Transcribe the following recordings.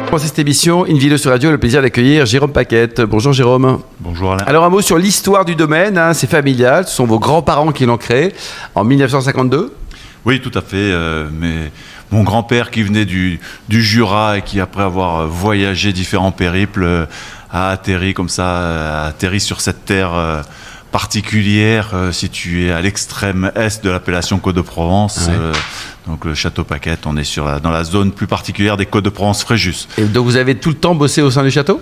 Pour cette émission, une vidéo sur radio, le plaisir d'accueillir Jérôme Paquette. Bonjour Jérôme. Bonjour Alain. Alors un mot sur l'histoire du domaine, c'est familial, ce sont vos grands-parents qui l'ont créé en 1952. Oui, tout à fait. Mais mon grand-père qui venait du Jura et qui, après avoir voyagé différents périples, a atterri comme ça, sur cette terre particulière située à l'extrême est de l'appellation Côte de Provence. Ouais. Donc le château Paquette, on est dans la zone plus particulière des Côtes de Provence Fréjus. Et donc vous avez tout le temps bossé au sein du château ?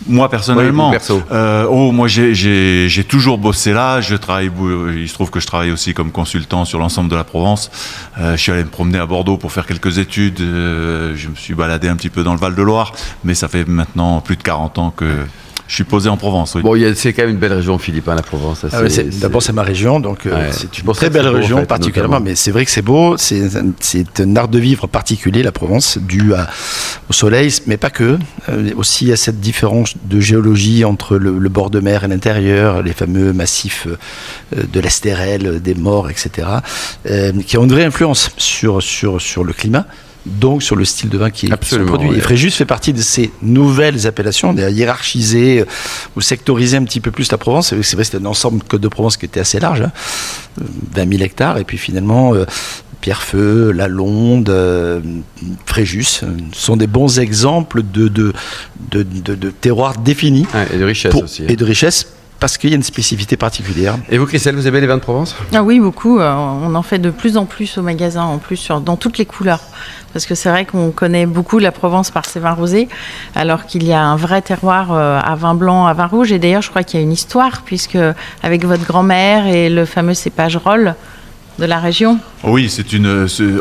Moi personnellement, oui, moi j'ai toujours bossé là. Il se trouve que je travaille aussi comme consultant sur l'ensemble de la Provence. Je suis allé me promener à Bordeaux pour faire quelques études. Je me suis baladé un petit peu dans le Val-de-Loire, mais ça fait maintenant plus de 40 ans que je suis posé en Provence. Oui. Bon, c'est quand même une belle région, Philippe, la Provence. D'abord, c'est ma région, donc c'est une très belle région, particulièrement. Mais c'est vrai que c'est beau. C'est un art de vivre particulier, la Provence, dû au soleil, mais pas que. Aussi à cette différence de géologie entre le bord de mer et l'intérieur, les fameux massifs de l'Estérel, des Maures, etc., qui ont une vraie influence sur le climat. Donc sur le style de vin qui est produit. Et Fréjus fait partie de ces nouvelles appellations, hiérarchisées ou sectorisées un petit peu plus la Provence. C'est vrai que c'était un ensemble de Côte de Provence qui était assez large, 20 000 hectares, et puis finalement Pierrefeu, Lalonde, Fréjus sont des bons exemples de terroirs définis. Et de richesse aussi. Et de richesse. Parce qu'il y a une spécificité particulière. Et vous, Christelle, vous aimez les vins de Provence ? Ah oui, beaucoup. On en fait de plus en plus au magasin, en plus dans toutes les couleurs. Parce que c'est vrai qu'on connaît beaucoup la Provence par ses vins rosés, alors qu'il y a un vrai terroir à vin blanc, à vin rouge. Et d'ailleurs, je crois qu'il y a une histoire, puisque avec votre grand-mère et le fameux cépage Rolle de la région. Oui,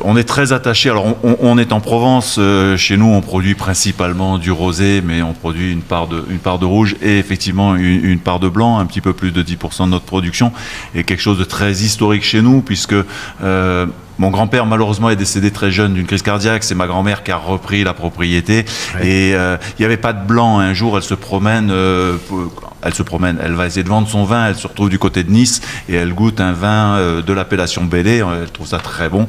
on est très attaché. Alors, on est en Provence. Chez nous, on produit principalement du rosé, mais on produit une part de rouge et effectivement une part de blanc, un petit peu plus de 10% de notre production, et quelque chose de très historique chez nous, puisque mon grand-père, malheureusement, est décédé très jeune d'une crise cardiaque. C'est ma grand-mère qui a repris la propriété. Ouais. Et il n'y avait pas de blanc. Un jour, elle se promène, elle va essayer de vendre son vin. Elle se retrouve du côté de Nice et elle goûte un vin de l'appellation Bellay. Elle trouve ça très bon.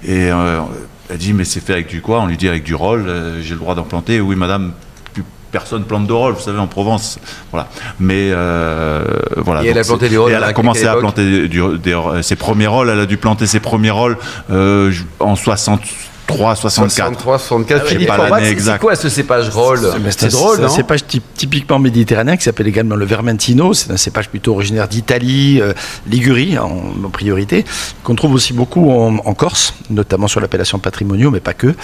Et elle dit, mais c'est fait avec du quoi ? On lui dit avec du Rolle. J'ai le droit d'en planter ? Oui, madame. Personne plante de Rolle, vous savez, en Provence. Voilà. Mais voilà. Et elle a planté du Rolle. Elle a commencé à planter ses premiers Rolles. Elle a dû planter ses premiers Rolles en 63, 64. 64. Philippe, c'est quoi ce cépage Rolle ? C'est drôle, non ? C'est un cépage typiquement méditerranéen qui s'appelle également le Vermentino. C'est un cépage plutôt originaire d'Italie, Ligurie en priorité, qu'on trouve aussi beaucoup en Corse, notamment sur l'appellation Patrimonio, mais pas que,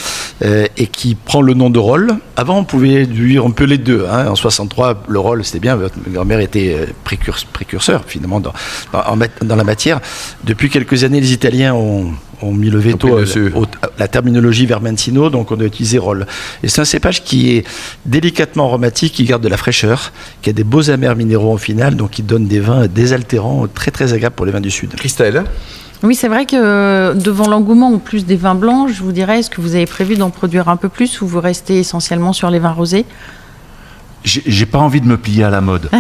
et qui prend le nom de Rolle. Avant, on pouvait dire un peu les deux. En 63, le Rolle, c'était bien. Votre grand-mère était précurseur, finalement, dans la matière. Depuis quelques années, les Italiens ont mis le veto à la terminologie Vermentino, donc on a utilisé Rolle. Et c'est un cépage qui est délicatement aromatique, qui garde de la fraîcheur, qui a des beaux amers minéraux en finale, donc qui donne des vins désaltérants très très agréables pour les vins du Sud. Christelle ? Oui, c'est vrai que devant l'engouement en plus des vins blancs, je vous dirais, est-ce que vous avez prévu d'en produire un peu plus ou vous restez essentiellement sur les vins rosés ? J'ai pas envie de me plier à la mode.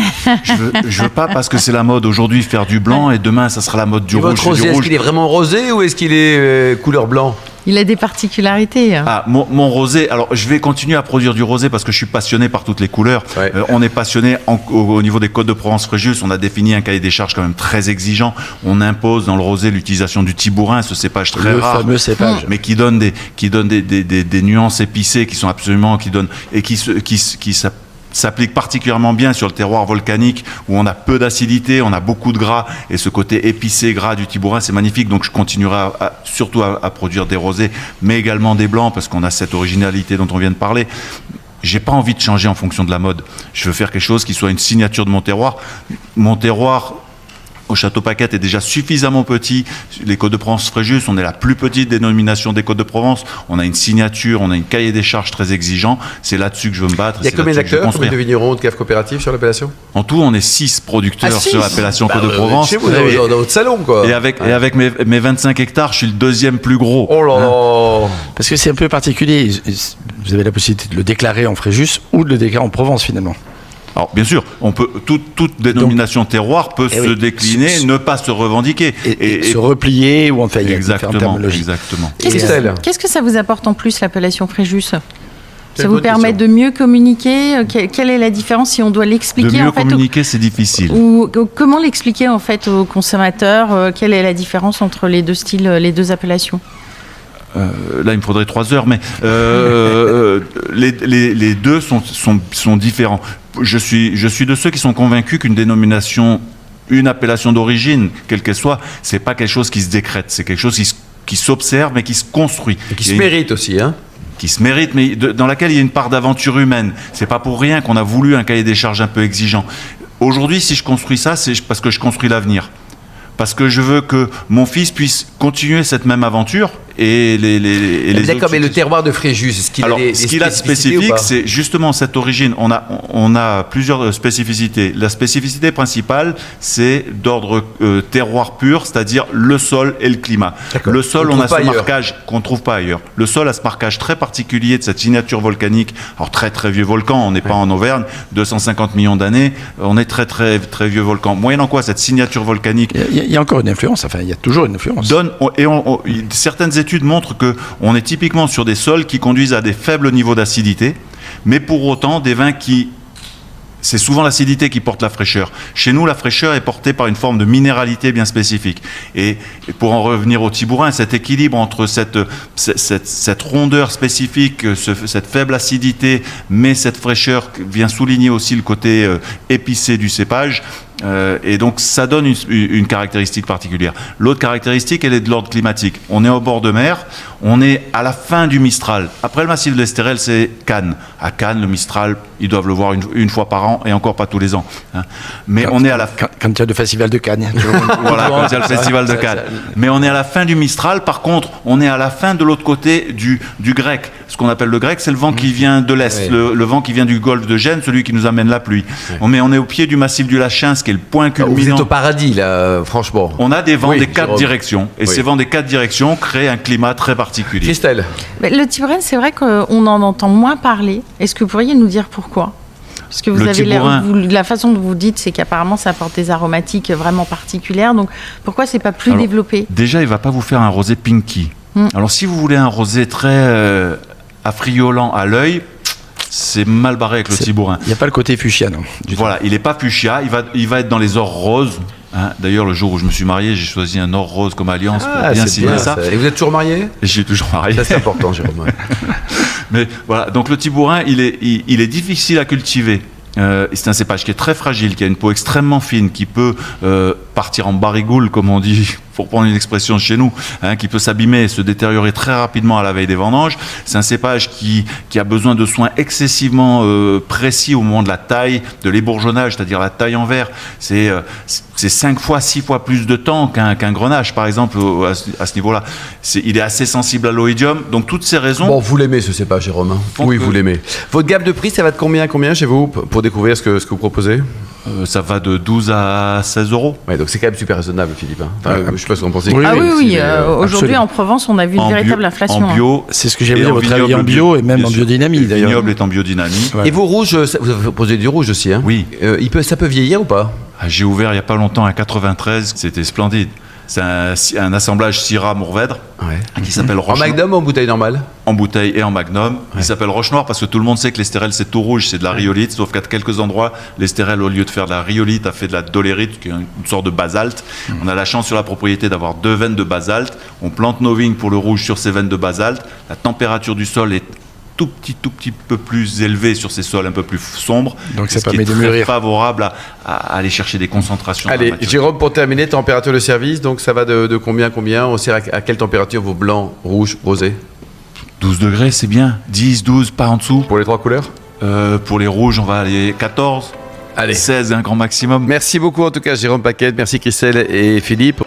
Je veux pas, parce que c'est la mode aujourd'hui faire du blanc et demain ça sera la mode du rouge. Votre rosé, est-ce qu'il est vraiment rosé ou est-ce qu'il est couleur blanc ? Il a des particularités. Ah, mon rosé, alors je vais continuer à produire du rosé parce que je suis passionné par toutes les couleurs. Ouais. On est passionné au niveau des Côtes de Provence Fréjus. On a défini un cahier des charges quand même très exigeant. On impose dans le rosé l'utilisation du tibourin, ce cépage très rare. Le fameux cépage. Mais qui donne des nuances épicées qui sont absolument, qui s'applique particulièrement bien sur le terroir volcanique où on a peu d'acidité, on a beaucoup de gras, et ce côté épicé gras du tibourin, c'est magnifique. Donc je continuerai surtout à produire des rosés, mais également des blancs, parce qu'on a cette originalité dont on vient de parler. J'ai pas envie de changer en fonction de la mode. Je veux faire quelque chose qui soit une signature de mon terroir. Mon terroir au Château Paquette est déjà suffisamment petit. Les Côtes de Provence Fréjus, on est la plus petite dénomination des Côtes de Provence. On a une signature, on a un cahier des charges très exigeant. C'est là-dessus que je veux me battre. Il y a combien d'acteurs, de vignerons, de caves coopératives sur l'appellation ? En tout, on est 6 producteurs sur l'appellation Côtes de Provence. Chez vous, dans votre salon, quoi. Et avec mes 25 hectares, je suis le deuxième plus gros. Oh là. Parce que c'est un peu particulier. Vous avez la possibilité de le déclarer en Fréjus ou de le déclarer en Provence, finalement. Alors bien sûr, on peut toute dénomination terroir peut se décliner, ne pas se revendiquer et se replier ou enfin il y a exactement. Qu'est-ce que ça vous apporte en plus l'appellation Fréjus ? Ça vous permet de mieux communiquer. Quelle est la différence si on doit l'expliquer? De mieux communiquer, c'est difficile. Comment l'expliquer en fait aux consommateurs? Quelle est la différence entre les deux styles, les deux appellations? Là, il me faudrait 3 heures, mais les deux sont différents. Je suis de ceux qui sont convaincus qu'une dénomination, une appellation d'origine, quelle qu'elle soit, c'est pas quelque chose qui se décrète, c'est quelque chose qui s'observe mais qui se construit. Et qui se mérite aussi, hein. Qui se mérite, mais dans laquelle il y a une part d'aventure humaine. C'est pas pour rien qu'on a voulu un cahier des charges un peu exigeant. Aujourd'hui, si je construis ça, c'est parce que je construis l'avenir. Parce que je veux que mon fils puisse continuer cette même aventure et les D'accord, autres. mais le terroir de Fréjus, est-ce qu'il a de spécifique, c'est justement cette origine. On a plusieurs spécificités. La spécificité principale, c'est d'ordre terroir pur, c'est-à-dire le sol et le climat. Le sol, on a ce marquage qu'on ne trouve pas ailleurs. Le sol a ce marquage très particulier de cette signature volcanique. Alors très très vieux volcan, on n'est pas en Auvergne, 250 millions d'années, on est très très très vieux volcan. Moyennant quoi, cette signature volcanique... Il y a encore une influence, enfin il y a toujours une influence. Certaines études montrent qu'on est typiquement sur des sols qui conduisent à des faibles niveaux d'acidité, mais pour autant des vins c'est souvent l'acidité qui porte la fraîcheur. Chez nous, la fraîcheur est portée par une forme de minéralité bien spécifique. Et pour en revenir au Tibourin, cet équilibre entre cette rondeur spécifique, cette faible acidité, mais cette fraîcheur vient souligner aussi le côté épicé du cépage. Et donc ça donne une caractéristique particulière. L'autre caractéristique, elle est de l'ordre climatique. On est au bord de mer, on est à la fin du Mistral. Après le massif de l'Estérel, c'est Cannes. À Cannes, le Mistral, ils doivent le voir une fois par an et encore pas tous les ans. Hein. Mais on est à la fin. Quand il y a le festival de Cannes. Voilà, quand il y a le festival de Cannes. Mais on est à la fin du Mistral. Par contre, on est à la fin de l'autre côté du grec. Ce qu'on appelle le grec, c'est le vent qui vient de l'Est, le vent qui vient du golfe de Gênes, celui qui nous amène la pluie. On est au pied du massif du Lachin, qui est le point culminant. Vous êtes au paradis, là, franchement. On a des vents des 4 directions. Et ces vents des 4 directions créent un climat très particulier. Christelle. Le Tibourin, c'est vrai qu'on en entend moins parler. Est-ce que vous pourriez nous dire pourquoi? Parce que vous avez la façon dont vous dites, c'est qu'apparemment ça apporte des aromatiques vraiment particulières. Donc pourquoi c'est pas plus développé? Déjà, il va pas vous faire un rosé pinky. Alors si vous voulez un rosé très affriolant à l'œil, c'est mal barré avec le Tibourin. Il n'y a pas le côté fuchsia, non? Voilà, il n'est pas fuchsia, il va être dans les ors roses. Hein. D'ailleurs, le jour où je me suis marié, j'ai choisi un or rose comme alliance pour bien signer ça. Et vous êtes toujours marié? Je suis toujours marié. Ça, c'est important, Jérôme. Mais voilà, donc le Tibourin, il est difficile à cultiver. C'est un cépage qui est très fragile, qui a une peau extrêmement fine, qui peut partir en barigoule, comme on dit, pour prendre une expression chez nous, hein, qui peut s'abîmer et se détériorer très rapidement à la veille des vendanges. C'est un cépage qui a besoin de soins excessivement précis au moment de la taille, de l'ébourgeonnage, c'est-à-dire la taille en verre. C'est 5 fois, 6 fois plus de temps qu'un grenache, par exemple, à ce niveau-là. Il est assez sensible à l'oïdium, donc toutes ces raisons... Bon, vous l'aimez ce cépage, Jérôme, hein? Oui, vous l'aimez. Votre gamme de prix, ça va de combien chez vous, pour découvrir ce que vous proposez? Ça va de 12 à 16 euros. Ouais, donc c'est quand même super raisonnable, Philippe. Hein. Enfin, je ne sais pas ce qu'on pensait. Oui. Aujourd'hui, en Provence, on a vu une véritable inflation. En bio, c'est ce que j'ai vu, votre avis en bio et même en biodynamie. Le vignoble est en biodynamie. Ouais. Et vos rouges, vous proposez du rouge aussi, hein? Oui. Ça peut vieillir ou pas? J'ai ouvert il n'y a pas longtemps à 93, c'était splendide. C'est un assemblage Syrah-Mourvèdre qui s'appelle Roche Noire. En Magnum ou en bouteille normale? En bouteille et en Magnum. Il s'appelle Roche Noire parce que tout le monde sait que l'Estérel c'est tout rouge, c'est de la rhyolite, sauf qu'à quelques endroits, l'Estérel au lieu de faire de la rhyolite a fait de la dolérite, qui est une sorte de basalte. On a la chance sur la propriété d'avoir 2 veines de basalte. On plante nos vignes pour le rouge sur ces veines de basalte. La température du sol est tout petit peu plus élevé sur ces sols un peu plus sombres. Donc ça permet de mûrir. Favorable à aller chercher des concentrations. Allez, Jérôme, pour terminer, température de service, donc ça va de combien? On sert à quelle température vos blancs, rouges, rosés? 12 degrés, c'est bien. 10, 12, pas en dessous. Pour les 3 couleurs? Pour les rouges, on va aller 14. Allez. 16, un grand maximum. Merci beaucoup en tout cas, Jérôme Paquette. Merci Christelle et Philippe.